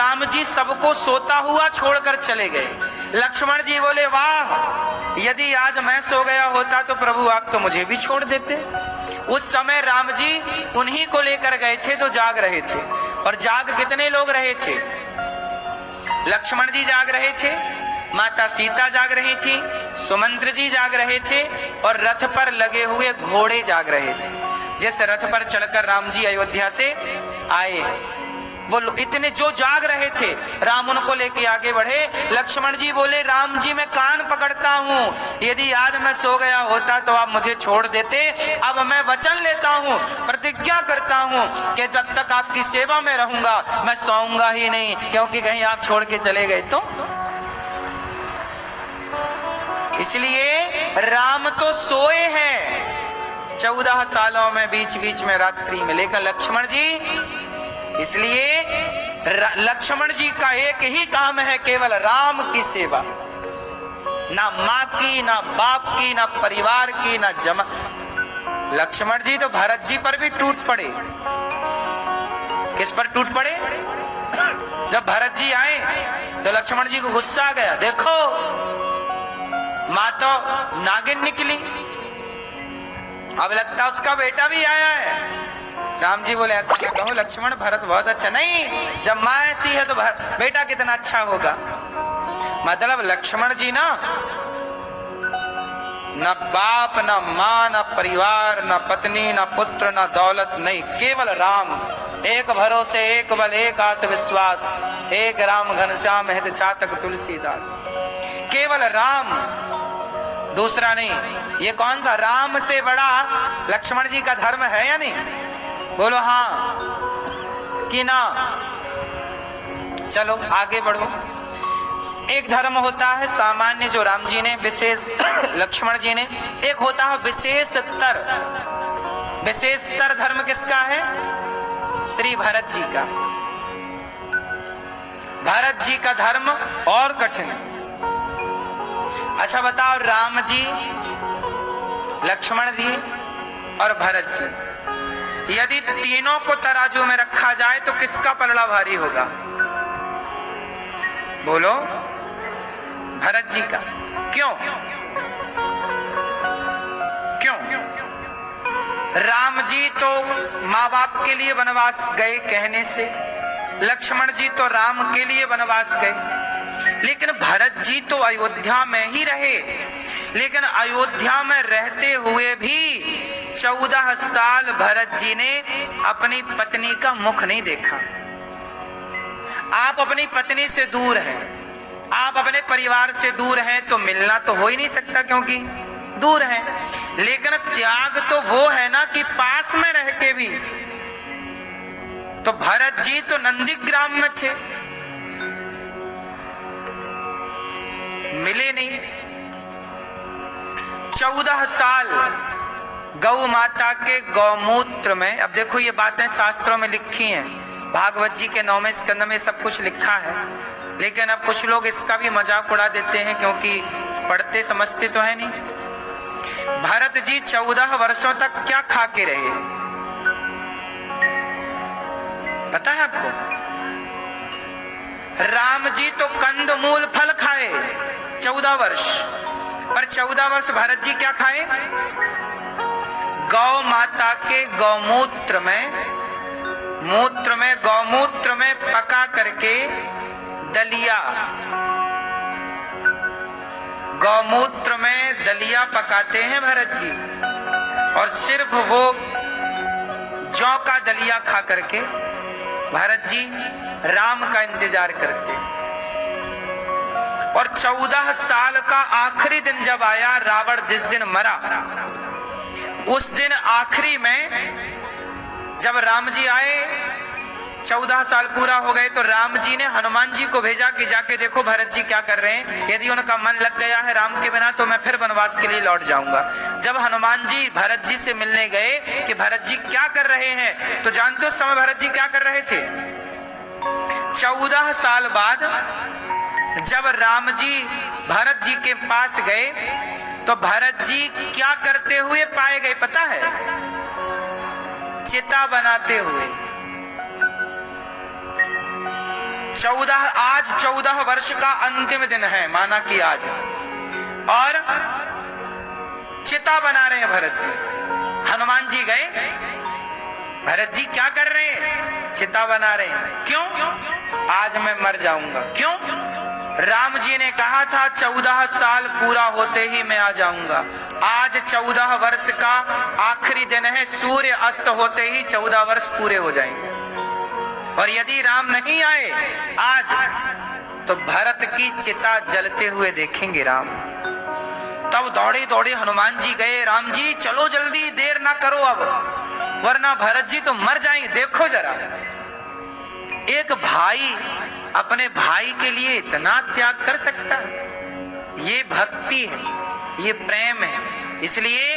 राम जी सबको सोता हुआ छोड़कर चले गए। लक्ष्मण जी बोले, वाह, यदि आज मैं सो गया होता तो प्रभु आप तो मुझे भी छोड़ देते। उस समय राम जी उन्हीं को लेकर गए थे जो जाग रहे थे। और जाग कितने लोग रहे थे? लक्ष्मण जी जाग रहे थे, माता सीता जाग रही थी, सुमंत्र जी जाग रहे थे, और रथ पर लगे हुए घोड़े जाग रहे थे। जिस रथ पर चढ़कर राम जी अयोध्या से आए, वो इतने जो जाग रहे थे, राम उनको लेके आगे बढ़े। लक्ष्मण जी बोले, राम जी मैं कान पकड़ता हूँ, यदि आज मैं सो गया होता तो आप मुझे छोड़ देते। अब मैं वचन लेता हूँ, प्रतिज्ञा करता हूँ कि जब तक आपकी सेवा में रहूंगा मैं सोऊंगा ही नहीं, क्योंकि कहीं आप छोड़ के चले गए तो। इसलिए राम तो सोए हैं 14 सालों में, बीच बीच में रात्रि में, लेकिन लक्ष्मण जी, इसलिए लक्ष्मण जी का एक ही काम है, केवल राम की सेवा। ना माँ की, ना बाप की, ना परिवार की, ना जमा। लक्ष्मण जी तो भरत जी पर भी टूट पड़े। किस पर टूट पड़े? जब भरत जी आए तो लक्ष्मण जी को गुस्सा आ गया, देखो माँ तो नागिन निकली, अब लगता उसका बेटा भी आया है। राम जी बोले, ऐसा क्या कहो लक्ष्मण, भरत बहुत अच्छा। नहीं, जब माँ ऐसी है तो बेटा कितना अच्छा होगा। मतलब लक्ष्मण जी ना बाप, ना माँ, ना परिवार, ना पत्नी, ना पुत्र, ना दौलत, नहीं, केवल राम। एक भरोसे, एक बल, एक आस विश्वास, एक राम घनश्याम हित चातक तुलसीदास। केवल राम, दूसरा नहीं। ये कौन सा राम से बड़ा लक्ष्मण जी का धर्म है या नहीं? बोलो हाँ कि ना? चलो आगे बढ़ो। एक धर्म होता है सामान्य जो राम जी ने, विशेष लक्ष्मण जी ने। एक होता है विशेषतर। विशेषतर धर्म किसका है? श्री भरत जी का। भरत जी का धर्म और कठिन है। अच्छा बताओ, राम जी, लक्ष्मण जी और भरत जी, यदि तीनों को तराजू में रखा जाए तो किसका पलड़ा भारी होगा? बोलो, भरत जी का। क्यों? क्यों? राम जी तो माँ बाप के लिए वनवास गए कहने से, लक्ष्मण जी तो राम के लिए वनवास गए, लेकिन भरत जी तो अयोध्या में ही रहे। लेकिन अयोध्या में रहते हुए भी 14 साल भरत जी ने अपनी पत्नी का मुख नहीं देखा। आप अपनी पत्नी से दूर हैं, आप अपने परिवार से दूर हैं, तो मिलना तो हो ही नहीं सकता क्योंकि दूर हैं। लेकिन त्याग तो वो है ना कि पास में रह के भी। तो भरत जी तो नंदीग्राम में थे, मिले नहीं। 14 साल गौ माता के गौमूत्र में। अब देखो ये बातें शास्त्रों में लिखी हैं, भागवत जी के 9वें स्कंद में सब कुछ लिखा है, लेकिन अब कुछ लोग इसका भी मजाक उड़ा देते हैं क्योंकि पढ़ते समझते तो है नहीं। भरत जी 14 वर्षों तक क्या खा के रहे पता है आपको? राम जी तो कंद मूल फल खाए 14 वर्ष, पर 14 वर्ष भरत जी क्या खाए? गौ माता के गौमूत्र में पका करके दलिया, गौमूत्र में दलिया पकाते हैं भरत जी, और सिर्फ वो जौ का दलिया खा करके भरत जी राम का इंतजार करते। और 14 साल का आखिरी दिन जब आया, रावण जिस दिन मरा, उस दिन आखिरी में जब राम जी आए, 14 साल पूरा हो गए, तो राम जी ने हनुमान जी को भेजा कि जाके देखो भरत जी क्या कर रहे हैं, यदि उनका मन लग गया है राम के बिना तो मैं फिर वनवास के लिए लौट जाऊंगा। जब हनुमान जी भरत जी से मिलने गए कि भरत जी क्या कर रहे हैं, तो जानते हो उस समय भरत जी क्या कर रहे थे? 14 साल बाद जब राम जी भरत जी के पास गए तो भरत जी क्या करते हुए पाए गए पता है? चिता बनाते हुए। आज 14 वर्ष का अंतिम दिन है, माना कि आज, और चिता बना रहे हैं भरत जी। हनुमान जी गए, भरत जी क्या कर रहे हैं? चिता बना रहे हैं। क्यों? आज मैं मर जाऊंगा। क्यों? राम जी ने कहा था 14 साल पूरा होते ही मैं आ जाऊंगा। आज 14 वर्ष का आखिरी दिन है, सूर्य अस्त होते ही 14 वर्ष पूरे हो जाएंगे। और यदि राम नहीं आए आज, तो भरत की चिता जलते हुए देखेंगे राम। तब दौड़े दौड़े हनुमान जी गए, राम जी चलो जल्दी, देर ना करो अब, वरना भरत जी तो मर जाएंगे। देखो जरा, एक भाई अपने भाई के लिए इतना त्याग कर सकता है? ये भक्ति है, ये प्रेम है। इसलिए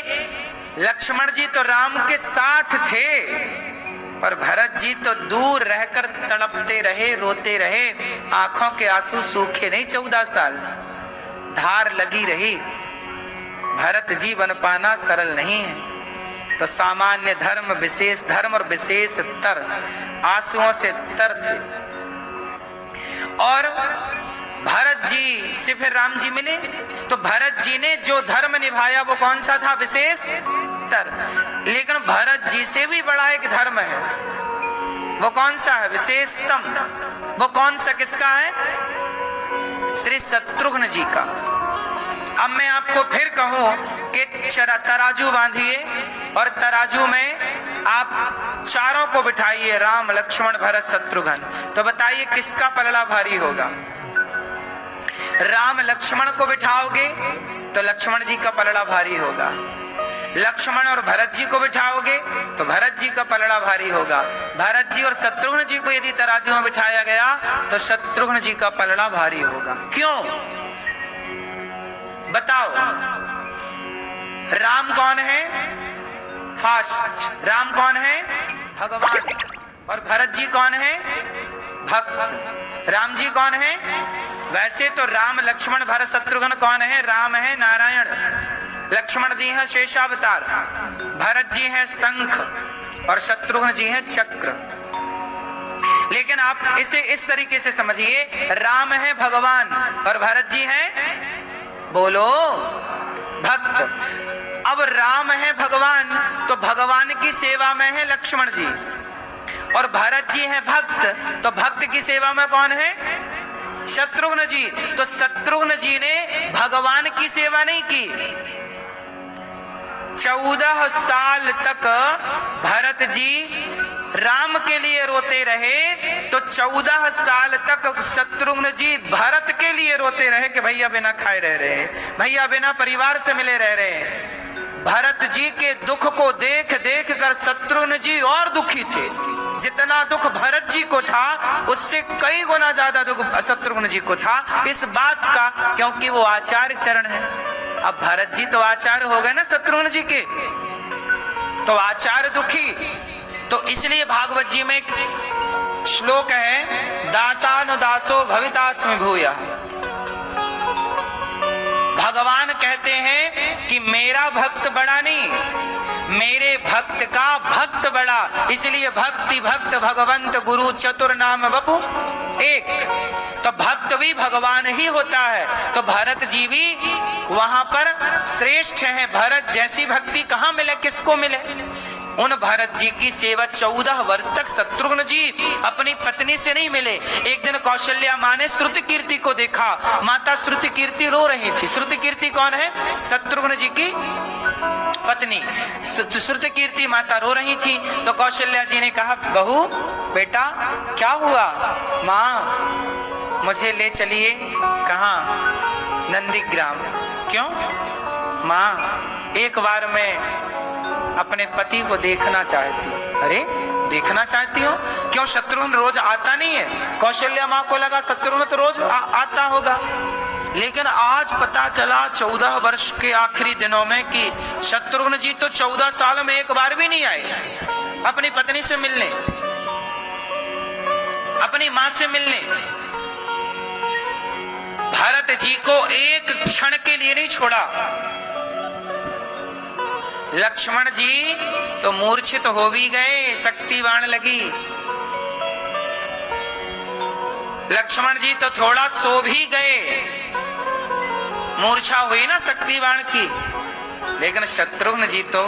लक्ष्मण जी तो राम के साथ थे, पर भरत जी तो दूर रहकर तड़पते रहे, रोते रहे, आंखों के आंसू सूखे नहीं। 14 साल धार लगी रही। भरत जी बन पाना सरल नहीं है। तो सामान्य धर्म, विशेष धर्म और विशेष तर, आंसुओं से तर थे। और भरत जी से फिर राम जी मिले, तो भरत जी ने जो धर्म निभाया वो कौन सा था? विशेष तर। लेकिन भरत जी से भी बड़ा एक धर्म है, वो कौन सा है? विशेषतम। वो कौन सा, किसका है? श्री शत्रुघ्न जी का। अब मैं आपको फिर कहूं कि तराजू बांधिए और तराजू में आप चारों को बिठाइए, राम लक्ष्मण भरत शत्रुघ्न, तो बताइए किसका पलड़ा भारी होगा? राम लक्ष्मण को बिठाओगे तो लक्ष्मण जी का पलड़ा भारी होगा, लक्ष्मण और भरत जी को बिठाओगे तो भरत जी का पलड़ा भारी होगा। भरत जी और शत्रुघ्न जी को यदि तराजू में बिठाया गया तो शत्रुघ्न जी का पलड़ा भारी होगा। क्यों बताओ? राम कौन है? फास्ट। राम कौन है? भगवान। और भरत जी कौन है? भक्त। राम जी कौन है? वैसे तो राम लक्ष्मण भरत शत्रुघ्न कौन है? राम है नारायण, लक्ष्मण जी है शेषावतार, भरत जी है शंख और शत्रुघ्न जी है चक्र। लेकिन आप इसे इस तरीके से समझिए, राम है भगवान और भरत जी है, बोलो, भक्त। अब राम है भगवान, तो भगवान की सेवा में है लक्ष्मण जी, और भरत जी है भक्त, तो भक्त की सेवा में कौन है? शत्रुघ्न जी। तो शत्रुघ्न जी ने भगवान की सेवा नहीं की। 14 साल तक भरत जी राम के लिए रोते रहे, तो 14 साल तक शत्रुघ्न जी भरत के लिए रोते रहे कि भैया बिना खाए रह रहे हैं, भैया बिना परिवार से मिले रह रहे हैं। भरत जी के दुख को देख देख कर शत्रुघ्न जी और दुखी थे। जितना दुख भरत जी को था उससे कई गुना ज्यादा दुख शत्रुघ्न जी को था। इस बात का, क्योंकि वो आचार्य चरण है। अब भरत जी तो आचार्य हो गए ना शत्रुघ्न जी के, तो आचार्य दुखी। तो इसलिए भागवत जी में एक श्लोक है, दासानुदासो भवितास्मि भूया। भगवान कहते हैं कि मेरा भक्त बड़ा नहीं, मेरे भक्त का भक्त बड़ा। इसलिए भक्ति भक्त भगवंत गुरु चतुर नाम बपु एक। तो भक्त भी भगवान ही होता है। तो भरत जी भी वहां पर श्रेष्ठ हैं। भरत जैसी भक्ति कहां मिले, किसको मिले? उन भरत जी की सेवा 14 वर्ष तक शत्रुघ्न जी अपनी पत्नी से नहीं मिले। एक दिन कौशल्या माँ ने श्रुति कीर्ति को देखा, माता श्रुति कीर्ति रो रही थी। श्रुति कीर्ति कौन है? शत्रुघ्न जी की पत्नी। श्रुति कीर्ति माता रो रही थी, तो कौशल्या जी ने कहा, बहू बेटा क्या हुआ? माँ मुझे ले चलिए। कहाँ? नंदीग्राम। क्यों? माँ एक बार मैं अपने पति को देखना चाहती। अरे देखना चाहती हो? क्यों शत्रुघ्न रोज आता नहीं है? कौशल्या माँ को लगा शत्रुघ्न तो रोज आता होगा, लेकिन आज पता चला 14 वर्ष के आखिरी दिनों में कि शत्रुघ्न जी तो 14 साल में एक बार भी नहीं आए अपनी पत्नी से मिलने, अपनी माँ से मिलने। भरत जी को एक क्षण के लिए नहीं छोड़ा। लक्ष्मण जी तो मूर्छित हो भी गए, शक्ति बाण लगी, लक्ष्मण जी तो थोड़ा सो भी गए, मूर्छा हुई ना शक्ति बाण की, लेकिन शत्रुघ्न जी तो,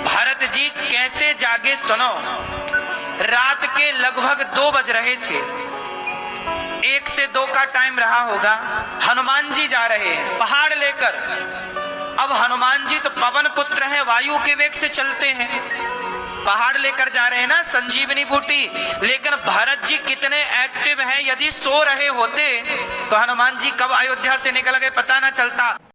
भरत जी कैसे जागे सुनो। रात के लगभग 2 बज रहे थे, 1 से 2 का टाइम रहा होगा। हनुमान जी जा रहे हैं पहाड़ लेकर। अब हनुमान जी तो पवन पुत्र हैं, वायु के वेग से चलते हैं, पहाड़ लेकर जा रहे हैं ना संजीवनी बूटी। लेकिन भरत जी कितने एक्टिव हैं, यदि सो रहे होते तो हनुमान जी कब अयोध्या से निकल गए पता ना चलता।